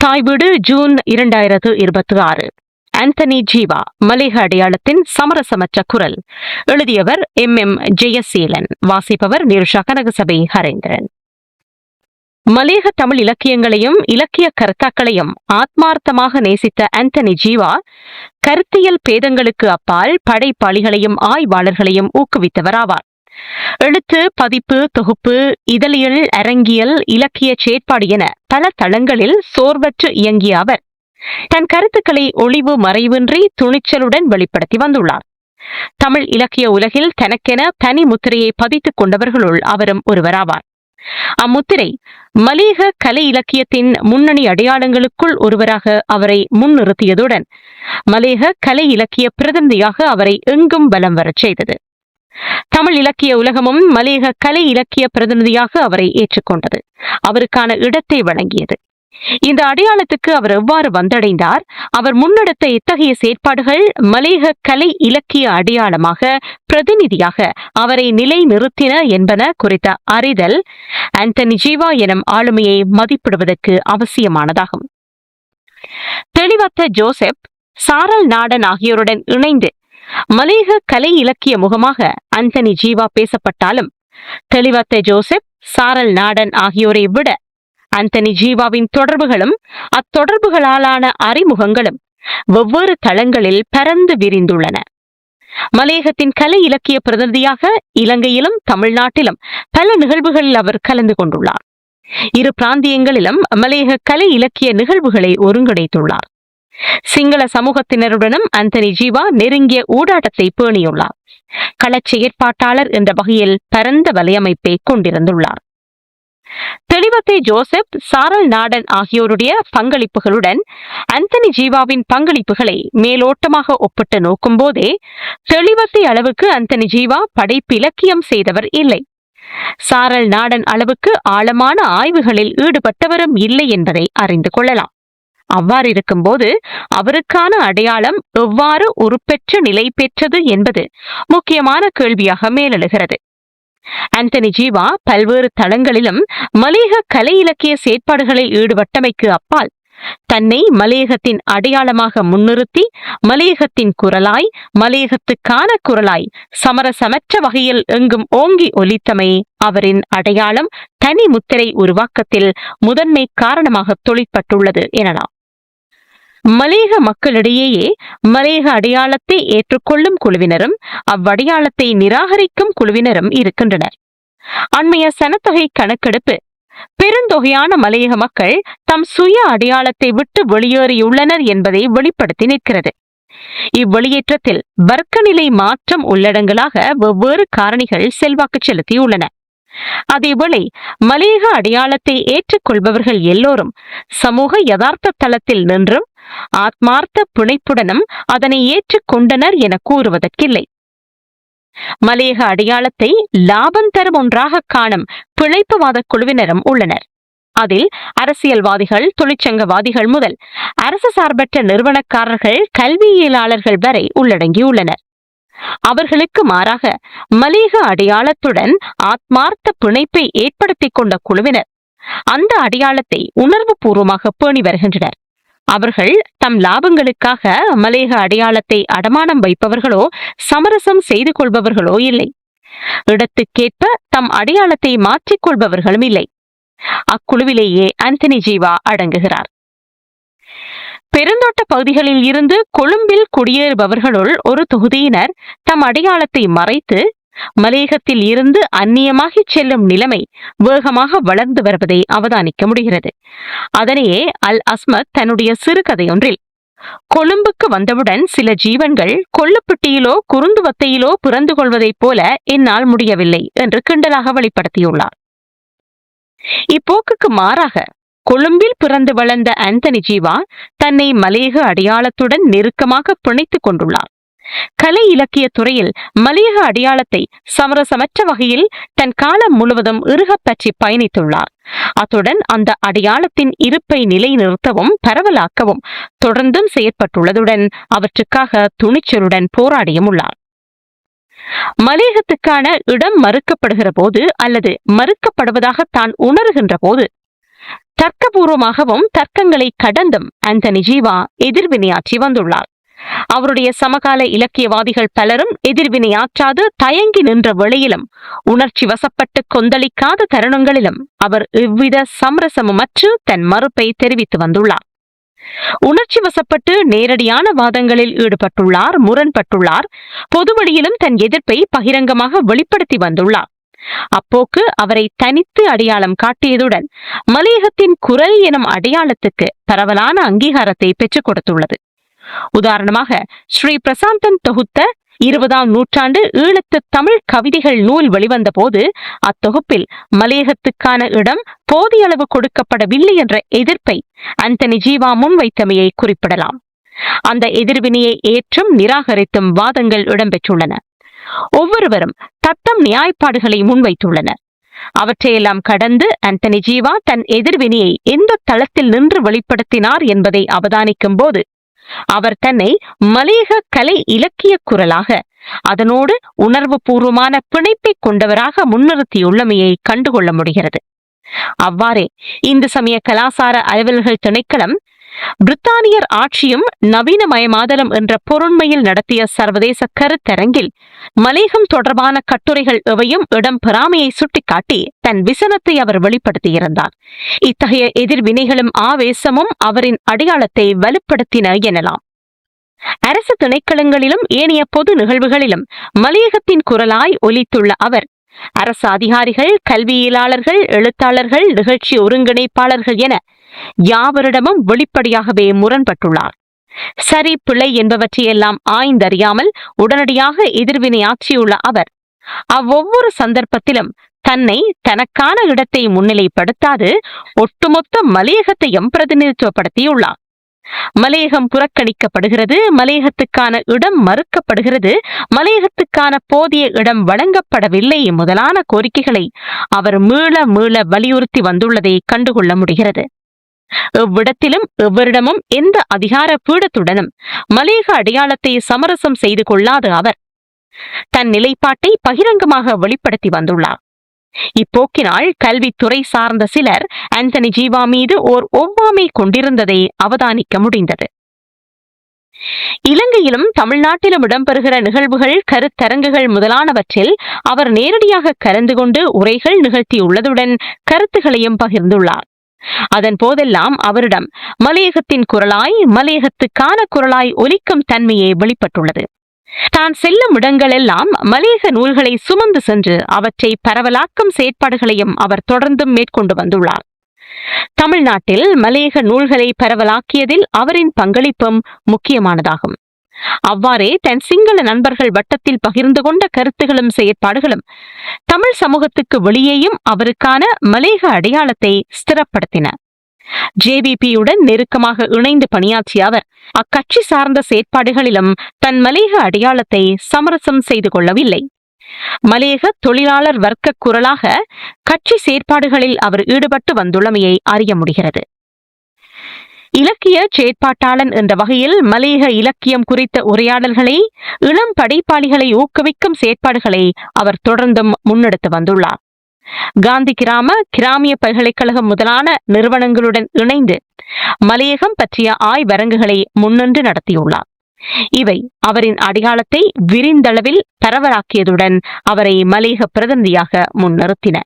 தாய் வீடு June 2026. Anthony Jeeva Malaiyaha அடையாளத்தின் சமரசமற்ற குரல். எழுதியவர் MM ஜெயசீலன். வாசிப்பவர் நிருஷா கனகசபை ஹரேந்திரன். மலேக தமிழ் இலக்கியங்களையும் இலக்கிய கருத்தாக்களையும் ஆத்மார்த்தமாக நேசித்த ஆந்தனி ஜீவா கருத்தியல் பேதங்களுக்கு அப்பால் படைப்பாளிகளையும் ஆய்வாளர்களையும் ஊக்குவித்தவராவார். எழுத்து, பதிப்பு, தொகுப்பு, இதழியல், அரங்கியல், இலக்கிய செயற்பாடு என பல தளங்களில் சோர்வற்று இயங்கிய அவர் தன் கருத்துக்களை ஒளிவு மறைவின்றி துணிச்சலுடன் வெளிப்படுத்தி வந்துள்ளார். தமிழ் இலக்கிய உலகில் தனக்கென தனி முத்திரையை பதித்துக் கொண்டவர்களுள் அவரும் ஒருவராவார். அம்முத்திரை மலேக கலை இலக்கியத்தின் முன்னணி அடையாளங்களுக்குள் ஒருவராக அவரை முன்னிறுத்தியதுடன் மலேக கலை இலக்கிய பிரதிநிதியாக அவரை எங்கும் வலம் வரச் செய்தது. தமிழ் இலக்கிய உலகமும் மலேக கலை இலக்கிய பிரதிநிதியாக அவரை ஏற்றுக்கொண்டது, அவருக்கான இடத்தை வழங்கியது. இந்த அடையாளத்துக்கு அவர் எவ்வாறு வந்தடைந்தார், அவர் முன்னெடுத்த இத்தகைய செயற்பாடுகள் மலேக கலை இலக்கிய அடையாளமாக பிரதிநிதியாக அவரை நிலை நிறுத்தின என்பன குறித்த அறிதல் ஆந்தனி ஜீவா எனும் ஆளுமையை மதிப்பிடுவதற்கு அவசியமானதாகும். தெளிவத்த ஜோசப், சாரல் நாடன் ஆகியோருடன் இணைந்து மலேக கலை இலக்கிய முகமாக ஆந்தனி ஜீவா பேசப்பட்டாலும் தெளிவத்த ஜோசப், சாரல் நாடன் ஆகியோரை விட ஆந்தனி ஜீவாவின் தொடர்புகளும் அத்தொடர்புகளாலான அறிமுகங்களும் வெவ்வேறு தளங்களில் பரந்து விரிந்துள்ளன. மலேகத்தின் கலை இலக்கிய பிரதிநிதியாக இலங்கையிலும் தமிழ்நாட்டிலும் பல நிகழ்வுகளில் அவர் கலந்து கொண்டுள்ளார். இரு பிராந்தியங்களிலும் மலேக கலை இலக்கிய நிகழ்வுகளை ஒருங்கிணைத்துள்ளார். சிங்கள சமூகத்தினருடனும் ஆந்தனி ஜீவா நெருங்கிய ஊடாட்டத்தை பேணியுள்ளார். களச் செயற்பாட்டாளர் என்ற வகையில் பரந்த வலையமைப்பை கொண்டிருந்துள்ளார். தெளிவத்தை ஜோசப், சாரல் நாடன் ஆகியோருடைய பங்களிப்புகளுடன் ஆந்தனி ஜீவாவின் பங்களிப்புகளை மேலோட்டமாக ஒப்பிட்டு நோக்கும் போதே தெளிவத்தை அளவுக்கு ஆந்தனி ஜீவா படைப்பு இலக்கியம் செய்தவர் இல்லை, சாரல் நாடன் அளவுக்கு ஆழமான ஆய்வுகளில் ஈடுபட்டவரும் இல்லை என்பதை அறிந்து கொள்ளலாம். அவ்வாறு இருக்கும்போது அவருக்கான அடையாளம் எவ்வாறு உருப்பெற்ற நிலை பெற்றது என்பது முக்கியமான கேள்வியாக மேலெழுகிறது. ஆந்தனி ஜீவா பல்வேறு தளங்களிலும் மலேக கலை இலக்கிய செயற்பாடுகளில் ஈடுபட்டமைக்கு அப்பால் தன்னை மலேகத்தின் அடையாளமாக முன்னிறுத்தி மலேகத்தின் குரலாய், மலேகத்துக்கான குரலாய் சமரசமற்ற வகையில் எங்கும் ஓங்கி ஒலித்தமை அவரின் அடையாளம் தனி முத்திரை உருவாக்கத்தில் முதன்மை காரணமாக தொழிற்பட்டுள்ளது எனலாம். மலேக மக்களிடையே மலேக அடையாளத்தை ஏற்றுக்கொள்ளும் குழுவினரும் அவ்வடையாளத்தை நிராகரிக்கும் குழுவினரும் இருக்கின்றனர். அண்மைய சனத்தொகை கணக்கெடுப்பு பெருந்தொகையான மலேக மக்கள் தம் சுய அடையாளத்தை விட்டு வெளியேறியுள்ளனர் என்பதை வெளிப்படுத்தி நிற்கிறது. இவ்வெளியேற்றத்தில் வர்க்கநிலை மாற்றம் உள்ளடங்களாக வெவ்வேறு காரணிகள் செல்வாக்கு செலுத்தியுள்ளன. அதேவேளை மலேக அடையாளத்தை ஏற்றுக்கொள்பவர்கள் எல்லோரும் சமூக யதார்த்த தளத்தில் நின்றும் ஆத்மார்த்த பிணைப்புடனும் அதனை ஏற்றுக்கொண்டனர் என கூறுவதற்கில்லை. மலேக அடையாளத்தை லாபம் தரும் ஒன்றாக காணும் பிழைப்புவாத குழுவினரும் உள்ளனர். அதில் அரசியல்வாதிகள், தொழிற்சங்கவாதிகள் முதல் அரசு சார்பற்ற நிறுவனக்காரர்கள், கல்வியியலாளர்கள் வரை உள்ளடங்கியுள்ளனர். அவர்களுக்கு மாறாக மலேக அடையாளத்துடன் ஆத்மார்த்த பிணைப்பை ஏற்படுத்திக் கொண்ட குழுவினர் அந்த அடையாளத்தை உணர்வு பூர்வமாக பேணி வருகின்றனர். அவர்கள் தம் லாபங்களுக்காக மலேக அடையாளத்தை அடமானம் வைப்பவர்களோ சமரசம் செய்து கொள்பவர்களோ இல்லை. இடத்துக்கேற்ப தம் அடையாளத்தை மாற்றிக்கொள்பவர்களும் இல்லை. அக்குழுவிலேயே ஆந்தனி ஜீவா அடங்குகிறார். பெருந்தோட்ட பகுதிகளில் இருந்து கொழும்பில் குடியேறுபவர்களுள் ஒரு தொகுதியினர் தம் அடையாளத்தை மறைத்து மலேகத்தில் இருந்து அந்நியமாகி செல்லும் நிலைமை வேகமாக வளர்ந்து வருவதை அவதானிக்க முடிகிறது. அதனையே அல் அஸ்மத் தன்னுடைய சிறுகதையொன்றில் கொழும்புக்கு வந்தவுடன் சில ஜீவன்கள் கொள்ளுப்பட்டியிலோ குறுந்துவத்தையிலோ பிறந்து கொள்வதைப் போல என்னால் முடியவில்லை என்று கிண்டலாக வெளிப்படுத்தியுள்ளார். இப்போக்குக்கு மாறாக கொழும்பில் பிறந்து வளர்ந்த ஆந்தனி ஜீவா தன்னை மலேக அடையாளத்துடன் நெருக்கமாக பிணைத்துக் கொண்டுள்ளார். கலை இலக்கிய துறையில் மலேக அடையாளத்தை சமரசமற்ற வகையில் தன் காலம் முழுவதும் இறுகப் பற்றி பயணித்துள்ளார். அத்துடன் அந்த அடையாளத்தின் இருப்பை நிலைநிறுத்தவும் பரவலாக்கவும் தொடர்ந்தும் செயற்பட்டுள்ளதுடன் அவற்றுக்காக துணிச்சலுடன் போராடியும் உள்ளார். மலேகத்துக்கான இடம் மறுக்கப்படுகிற போது அல்லது மறுக்கப்படுவதாக தான் உணர்கின்ற போது தர்க்கபூர்வமாகவும் தர்க்கங்களை கடந்தும் ஆந்தனி ஜீவா எதிர்வினையாற்றி வந்துள்ளார். அவருடைய சமகால இலக்கியவாதிகள் பலரும் எதிர்வினையாற்றாது தயங்கி நின்ற வேளையிலும் உணர்ச்சி வசப்பட்டு கொந்தளிக்காத தருணங்களிலும் அவர் எவ்வித சமரசமுமற்று தன் மறுப்பை தெரிவித்து வந்துள்ளார். உணர்ச்சி வசப்பட்டு நேரடியான வாதங்களில் ஈடுபட்டுள்ளார், முரண்பட்டுள்ளார். பொதுவெளியிலும் தன் எதிர்ப்பை பகிரங்கமாக வெளிப்படுத்தி வந்துள்ளார். அப்போக்கு அவரை தனித்து அடையாளம் காட்டியதுடன் மலையகத்தின் குரல் எனும் அடையாளத்துக்கு பரவலான அங்கீகாரத்தை பெற்றுக் கொடுத்துள்ளது. உதாரணமாக ஸ்ரீ பிரசாந்தன் தொகுத்த 20ஆம் நூற்றாண்டு ஈழத்து தமிழ் கவிதைகள் நூல் வெளிவந்த போது அத்தொகுப்பில் மலையகத்துக்கான இடம் போதிய அளவு கொடுக்கப்படவில்லை என்ற எதிர்ப்பை ஆந்தனி ஜீவா முன்வைத்தமையை குறிப்பிடலாம். அந்த எதிர்வினையை ஏற்றும் நிராகரித்தும் வாதங்கள் இடம்பெற்றுள்ளன. ஒவ்வொருவரும் தத்தம் நியாயப்பாடுகளை முன்வைத்துள்ளனர். அவற்றையெல்லாம் கடந்து ஆந்தனி ஜீவா தன் எதிர்வினையை எந்த தளத்தில் நின்று வெளிப்படுத்தினார் என்பதை அவதானிக்கும் போது அவர் தன்னை மலையக கலை இலக்கிய குரலாக, அதனோடு உணர்வு பூர்வமான பிணைப்பை கொண்டவராக முன்னிறுத்தியுள்ளமையை கண்டுகொள்ள முடிகிறது. அவ்வாறே இந்து சமய கலாசார அலுவல்கள் திணைக்களம் பிரித்தானியர் ஆட்சியும் நவீனமயமாதலும் என்ற பொருண்மையில் நடத்திய சர்வதேச கருத்தரங்கில் மலையகம் தொடர்பான கட்டுரைகள் எவையும் இடம்பெறாமையை சுட்டிக்காட்டி தன் விசனத்தை அவர் வெளிப்படுத்தியிருந்தார். இத்தகைய எதிர்வினைகளும் ஆவேசமும் அவரின் அடையாளத்தை வலுப்படுத்தின எனலாம். அரசு திணைக்களங்களிலும் ஏனைய பொது நிகழ்வுகளிலும் மலையகத்தின் குரலாய் ஒலித்துள்ள அவர் அரசு அதிகாரிகள், கல்வியியலாளர்கள், எழுத்தாளர்கள், நிகழ்ச்சி ஒருங்கிணைப்பாளர்கள் என யாவரிடமும் வெளிப்படையாகவே முரண்பட்டுள்ளார். சரி பிழை என்பவற்றையெல்லாம் ஆய்ந்தறியாமல் உடனடியாக எதிர்வினையாற்றியுள்ள அவர் அவ்வொவ்வொரு சந்தர்ப்பத்திலும் தன்னை தனக்கான இடத்தை முன்னிலைப்படுத்தாது ஒட்டுமொத்த மலையகத்தையும் பிரதிநிதித்துவப்படுத்தியுள்ளார். மலையகம் புறக்கணிக்கப்படுகிறது, மலையகத்துக்கான இடம் மறுக்கப்படுகிறது, மலையகத்துக்கான போதிய இடம் வழங்கப்படவில்லை முதலான கோரிக்கைகளை அவர் மீள மீள வலியுறுத்தி வந்துள்ளதை கண்டுகொள்ள முடிகிறது. எவ்விடத்திலும் எவரிடமும் எந்த அதிகார பீடத்துடனும் மலையக அடையாளத்தை சமரசம் செய்து கொள்ளாத அவர் தன் நிலைப்பாட்டை பகிரங்கமாக வெளிப்படுத்தி வந்துள்ளார். இப்போக்கினால் கல்வித்துறை சார்ந்த சிலர் ஆந்தனி ஜீவா மீது ஓர் ஒவ்வாமை கொண்டிருந்ததை அவதானிக்க முடிந்தது. இலங்கையிலும் தமிழ்நாட்டிலும் இடம்பெறுகிற நிகழ்வுகள், கருத்தரங்குகள் முதலானவற்றில் அவர் நேரடியாக கலந்து கொண்டு உரைகள் நிகழ்த்தியுள்ளதுடன் கருத்துகளையும் பகிர்ந்துள்ளார். அதன் போதெல்லாம் அவரிடம் மலையகத்தின் குரலாய், மலையகத்துக்கான குரலாய் ஒலிக்கும் தன்மையே வெளிப்பட்டுள்ளது. தான் செல்லும் இடங்களெல்லாம் மலையக நூல்களை சுமந்து சென்று அவற்றை பரவலாக்கும் செயற்பாடுகளையும் அவர் தொடர்ந்து மேற்கொண்டு வந்துள்ளார். தமிழ்நாட்டில் மலையக நூல்களை பரவலாக்கியதில் அவரின் பங்களிப்பும் முக்கியமானதாகும். அவ்வாறே தன் சிங்கள நண்பர்கள் வட்டத்தில் பகிர்ந்து கொண்ட கருத்துகளும் செயற்பாடுகளும் தமிழ் சமூகத்துக்கு வெளியேயும் அவருக்கான மலையக அடையாளத்தை ஸ்திரப்படுத்தின. ஜேவிபியுடன் நெருக்கமாக இணைந்து பணியாற்றிய அவர் அக்கட்சி சார்ந்த செயற்பாடுகளிலும் தன் மலையக அடையாளத்தை சமரசம் செய்து கொள்ளவில்லை. மலையக தொழிலாளர் வர்க்க குரலாக கட்சி செயற்பாடுகளில் அவர் ஈடுபட்டு வந்துள்ளமையை அறிய முடிகிறது. இலக்கிய செயற்பாட்டாளன் என்ற வகையில் மலையக இலக்கியம் குறித்த உரையாடல்களை, இளம் படைப்பாளிகளை ஊக்குவிக்கும் செயற்பாடுகளை அவர் தொடர்ந்தும் முன்னெடுத்து வந்துள்ளார். காந்தி கிராமிய பல்கலைக்கழகம் முதலான நிறுவனங்களுடன் இணைந்து மலையகம் பற்றிய ஆய்வரங்குகளை முன்னின்று நடத்தியுள்ளார். இவை அவரின் அடையாளத்தை விரிந்தளவில் பரவலாக்கியதுடன் அவரை மலையக பிரதிநிதியாக முன்னிறுத்தின.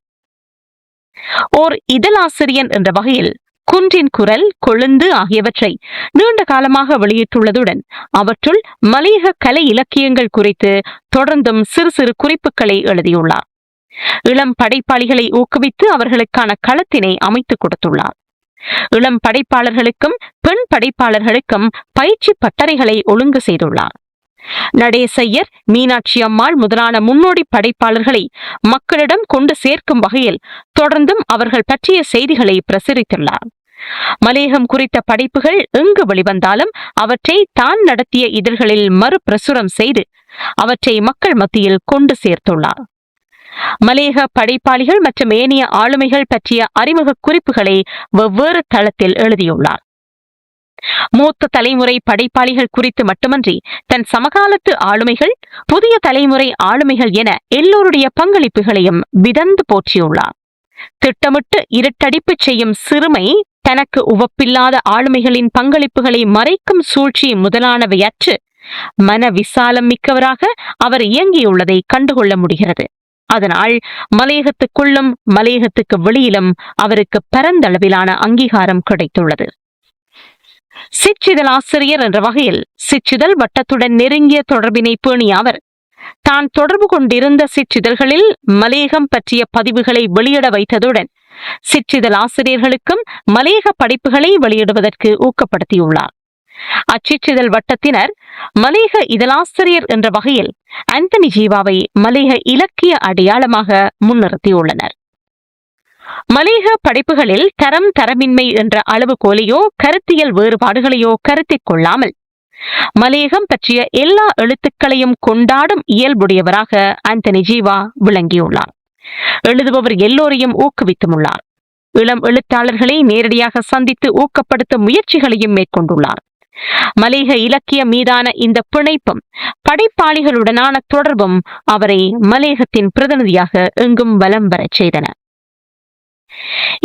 ஓர் இதழாசிரியன் என்ற வகையில் குன்றின் குரல், கொழுந்து ஆகியவற்றை நீண்ட காலமாக வெளியிட்டுள்ளதுடன் அவற்றுள் மலையக கலை இலக்கியங்கள் குறித்து தொடர்ந்தும் சிறு சிறு குறிப்புகளை எழுதியுள்ளார். இளம் படைப்பாளிகளை ஊக்குவித்து அவர்களுக்கான களத்தினை அமைத்துக் கொடுத்துள்ளார். இளம் படைப்பாளர்களுக்கும் பெண் படைப்பாளர்களுக்கும் பயிற்சி பட்டறைகளை ஒழுங்கு செய்துள்ளார். நடேசையர், மீனாட்சி அம்மாள் முதலான முன்னோடி படைப்பாளர்களை மக்களிடம் கொண்டு சேர்க்கும் வகையில் தொடர்ந்தும் அவர்கள் பற்றிய செய்திகளை பிரசுரித்துள்ளார். மலையகம் குறித்த படைப்புகள் எங்கு வெளிவந்தாலும் அவற்றை தான் நடத்திய இதழ்களில் மறுபிரசுரம் செய்து அவற்றை மக்கள் மத்தியில் கொண்டு சேர்த்துள்ளார். மலையக படைப்பாளிகள் மற்றும் ஏனைய ஆளுமைகள் பற்றிய அறிமுக குறிப்புகளை வெவ்வேறு தளத்தில் எழுதியுள்ளார். மூத்த தலைமுறை படைப்பாளிகள் குறித்து மட்டுமன்றி தன் சமகாலத்து ஆளுமைகள், புதிய தலைமுறை ஆளுமைகள் என எல்லோருடைய பங்களிப்புகளையும் விதந்து போற்றியுள்ளார். திட்டமிட்டு இருட்டடிப்பு செய்யும் சிறுமை, தனக்கு உவப்பில்லாத ஆளுமைகளின் பங்களிப்புகளை மறைக்கும் சூழ்ச்சி முதலானவையற்று மன விசாலம் மிக்கவராக அவர் இயங்கியுள்ளதை கண்டுகொள்ள முடிகிறது. அதனால் மலையகத்துக்குள்ளும் மலையகத்துக்கு வெளியிலும் அவருக்கு பரந்தளவிலான அங்கீகாரம் கிடைத்துள்ளது. சிற்றிதழாசிரியர் என்ற வகையில் சிற்றிதழ் வட்டத்துடன் நெருங்கிய தொடர்பினை பேணிய அவர் தான் தொடர்பு கொண்டிருந்த சிற்றிதழ்களில் மலையகம் பற்றிய பதிவுகளை வெளியிட வைத்ததுடன் சிற்றிதழ் ஆசிரியர்களுக்கும் மலையக படைப்புகளை வெளியிடுவதற்கு ஊக்கப்படுத்தியுள்ளார். அச்சிற்றிதழ் வட்டத்தினர் மலையக இதழாசிரியர் என்ற வகையில் ஆந்தனி ஜீவாவை மலையக இலக்கிய அடையாளமாக முன்னிறுத்தியுள்ளனர். மலையக படைப்புகளில் தரம் தரமின்மை என்ற அளவுகோலையோ கருத்தியல் வேறுபாடுகளையோ கருத்தில் கொள்ளாமல் மலையகம் பற்றிய எல்லா எழுத்துக்களையும் கொண்டாடும் இயல்புடையவராக ஆந்தனி ஜீவா விளங்கியுள்ளார். எழுதுபவர் எல்லோரையும் ஊக்குவித்துள்ளார். இளம் எழுத்தாளர்களை நேரடியாக சந்தித்து ஊக்கப்படுத்தும் முயற்சிகளையும் மேற்கொண்டுள்ளார். மலையக இலக்கியம் மீதான இந்த பிணைப்பும் படைப்பாளிகளுடனான தொடர்பும் அவரை மலையகத்தின் பிரதிநிதியாக எங்கும் வலம் வரச் செய்தன.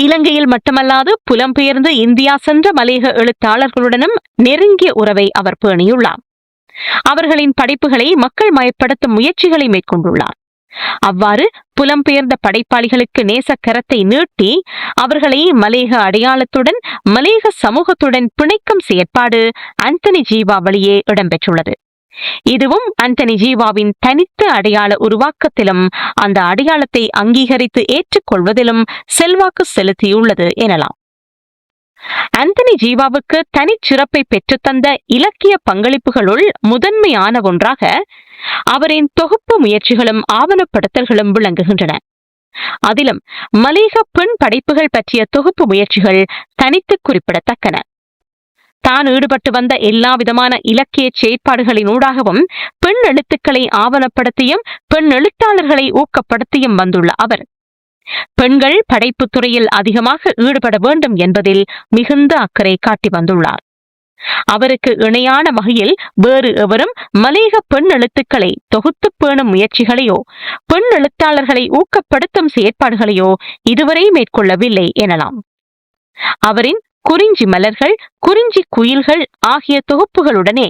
இலங்கையில் மட்டுமல்லாது புலம்பெயர்ந்து இந்தியா சென்ற மலையக எழுத்தாளர்களுடனும் நெருங்கிய உறவை அவர் பேணியுள்ளார். அவர்களின் படைப்புகளை மக்கள் மயப்படுத்தும் முயற்சிகளை மேற்கொண்டுள்ளார். அவ்வாறு புலம்பெயர்ந்த படைப்பாளிகளுக்கு நேசக்கரத்தை நீட்டி அவர்களை மலையக அடையாளத்துடன் மலையக சமூகத்துடன் பிணைக்கும் செயற்பாடு ஆந்தனி ஜீவா வழியே இடம்பெற்றுள்ளது. இதுவும் ஆந்தனி ஜீவாவின் தனித்த அடையாள உருவாக்கத்திலும் அந்த அடையாளத்தை அங்கீகரித்து ஏற்றுக்கொள்வதிலும் செல்வாக்கு செலுத்தியுள்ளது எனலாம். ஆந்தனி ஜீவாவுக்கு தனிச்சிறப்பை பெற்றுத்தந்த இலக்கிய பங்களிப்புகளுள் முதன்மையான ஒன்றாக அவரின் தொகுப்பு முயற்சிகளும் ஆவணப்படுத்தல்களும் விளங்குகின்றன. அதிலும் மலையக பெண் படைப்புகள் பற்றிய தொகுப்பு முயற்சிகள் தனித்து குறிப்பிடத்தக்கன. தான் ஈடுபட்டு வந்த எல்லா விதமான இலக்கிய செயற்பாடுகளினூடாகவும் பெண் எழுத்துக்களை ஆவணப்படுத்தியும் பெண் எழுத்தாளர்களை ஊக்கப்படுத்தியும் வந்துள்ள அவர் பெண்கள் படைப்பு துறையில் அதிகமாக ஈடுபட வேண்டும் என்பதில் மிகுந்த அக்கறை காட்டி வந்துள்ளார். அவருக்கு இணையான வகையில் வேறு எவரும் மலையக பெண் எழுத்துக்களை தொகுத்து பேணும் முயற்சிகளையோ பெண் எழுத்தாளர்களை ஊக்கப்படுத்தும் செயற்பாடுகளையோ இதுவரை மேற்கொள்ளவில்லை எனலாம். அவரின் குறிஞ்சி மலர்கள், குறிஞ்சி குயில்கள் ஆகிய தொகுப்புகளுடனே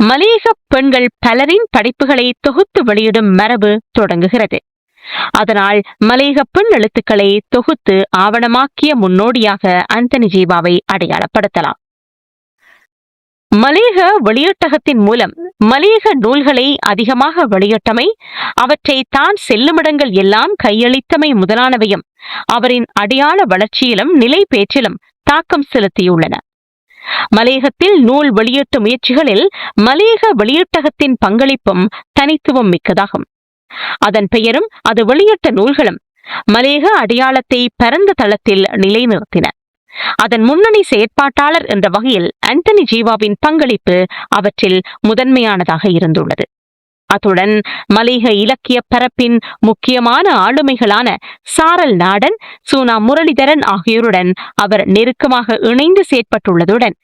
மலையக பெண்கள் பலரின் படைப்புகளை தொகுத்து வெளியிடும் மரபு தொடங்குகிறது. அதனால் மலையக பெண் எழுத்துக்களை தொகுத்து ஆவணமாக்கிய முன்னோடியாக ஆந்தனி ஜீவாவை அடையாளப்படுத்தலாம். மலையக வெளியீட்டகத்தின் மூலம் மலையக நூல்களை அதிகமாக வெளியிட்டமை, அவற்றை தான் செல்லுமிடங்கள் எல்லாம் கையளித்தமை முதலானவையும் அவரின் அடையாள வளர்ச்சியிலும் நிலை பேச்சிலும் தாக்கம் செலுத்தியுள்ளன. மலையகத்தில் நூல் வெளியீட்டு முயற்சிகளில் மலையக வெளியீட்டகத்தின் பங்களிப்பும் தனித்துவம் மிக்கதாகும். அதன் பெயரும் அது வெளியிட்ட நூல்களும் மலையக அடையாளத்தை பரந்த தளத்தில் நிலைநிறுத்தின. அதன் முன்னணி செயற்பாட்டாளர் என்ற வகையில் ஆந்தனி ஜீவாவின் பங்களிப்பு அவற்றில் முதன்மையானதாக இருந்துள்ளது. அத்துடன் மலையக இலக்கிய பரப்பின் முக்கியமான ஆளுமைகளான சாரல் நாடன், சூனா முரளிதரன் ஆகியோருடன் அவர் நெருக்கமாக இணைந்து செயற்பட்டுள்ளதுடன்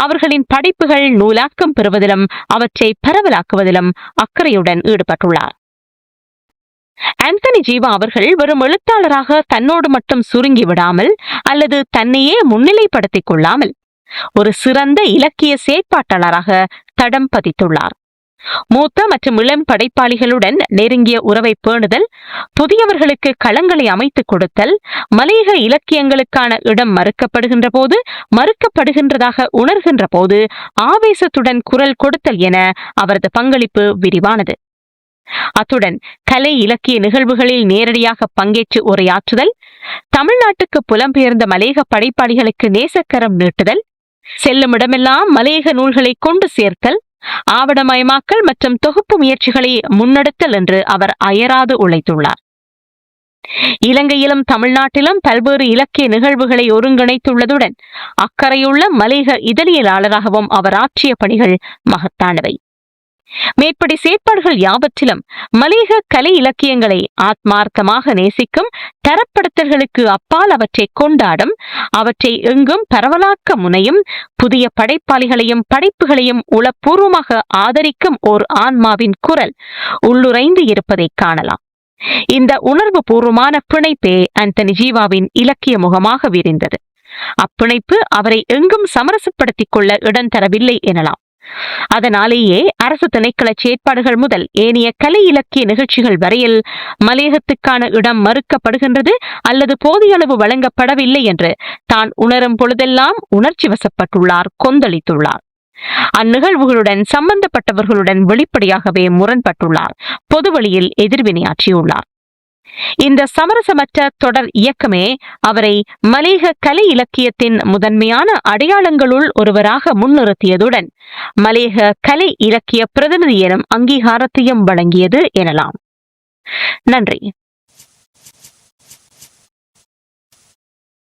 அவர்களின் படைப்புகள் நூலாக்கம் பெறுவதிலும் அவற்றை பரவலாக்குவதிலும் அக்கறையுடன் ஈடுபட்டுள்ளார். ஆந்தனி ஜீவா அவர்கள் வெறும் எழுத்தாளராக தன்னோடு மட்டும் சுருங்கி விடாமல் அல்லது தன்னையே முன்னிலைப்படுத்திக் கொள்ளாமல் ஒரு சிறந்த இலக்கிய செயற்பாட்டாளராக தடம் பதித்துள்ளார். மூத்த மற்றும் இளம் படைப்பாளிகளுடன் நெருங்கிய உறவை பேணுதல், புதியவர்களுக்கு களங்களை அமைத்துக் கொடுத்தல், மலையக இலக்கியங்களுக்கான இடம் மறுக்கப்படுகின்ற போது மறுக்கப்படுகின்றதாக உணர்கின்ற போது ஆவேசத்துடன் குரல் கொடுத்தல் என அவரது பங்களிப்பு விரிவானது. அத்துடன் கலை இலக்கிய நிகழ்வுகளில் நேரடியாக பங்கேற்று உரையாற்றுதல், தமிழ்நாட்டுக்கு புலம்பெயர்ந்த மலையக படைப்பாளிகளுக்கு நேசக்கரம் நீட்டுதல், செல்லுமிடமெல்லாம் மலையக நூல்களை கொண்டு சேர்த்தல், ஆவணமயமாக்கல் மற்றும் தொகுப்பு முயற்சிகளை முன்னெடுத்தல் என்று அவர் அயராது உழைத்துள்ளார். இலங்கையிலும் தமிழ்நாட்டிலும் பல்வேறு இலக்கிய நிகழ்வுகளை ஒருங்கிணைத்துள்ளதுடன் அக்கறையுள்ள மலையக இதழியலாளராகவும் அவர் ஆற்றிய பணிகள் மகத்தானவை. மேற்படி செயற்பாடுகள் யாவற்றிலும் மலையக கலை இலக்கியங்களை ஆத்மார்த்தமாக நேசிக்கும், தரப்படுத்தல்களுக்கு அப்பால் அவற்றை கொண்டாடும், அவற்றை எங்கும் பரவலாக்க முனையும், புதிய படைப்பாளிகளையும் படைப்புகளையும் உளப்பூர்வமாக ஆதரிக்கும் ஓர் ஆன்மாவின் குரல் உள்ளுரைந்து இருப்பதை காணலாம். இந்த உணர்வு பூர்வமான பிணைப்பே அந்தனி ஜீவாவின் இலக்கிய முகமாக விரிந்தது. அப்பிணைப்பு அவரை எங்கும் சமரசப்படுத்திக் கொள்ள இடம் தரவில்லை எனலாம். அதனாலேயே அரசு திணைக்கள செயற்பாடுகள் முதல் ஏனைய கலை இலக்கிய நிகழ்ச்சிகள் வரையில் மலையகத்துக்கான இடம் மறுக்கப்படுகின்றது அல்லது போதிய அளவு வழங்கப்படவில்லை என்று தான் உணரும் பொழுதெல்லாம் உணர்ச்சி வசப்பட்டுள்ளார், கொந்தளித்துள்ளார். அந்நிகழ்வுகளுடன் சம்பந்தப்பட்டவர்களுடன் வெளிப்படையாகவே முரண்பட்டுள்ளார், பொதுவெளியில் எதிர்வினையாற்றியுள்ளார். இந்த சமரசமற்ற தொடர் இயக்கமே அவரை மலையக கலை இலக்கியத்தின் முதன்மையான அடையாளங்களுள் ஒருவராக முன்னிறுத்தியதுடன் மலையக கலை இலக்கிய பிரதிநிதி எனும் அங்கீகாரத்தையும் வழங்கியது எனலாம். நன்றி.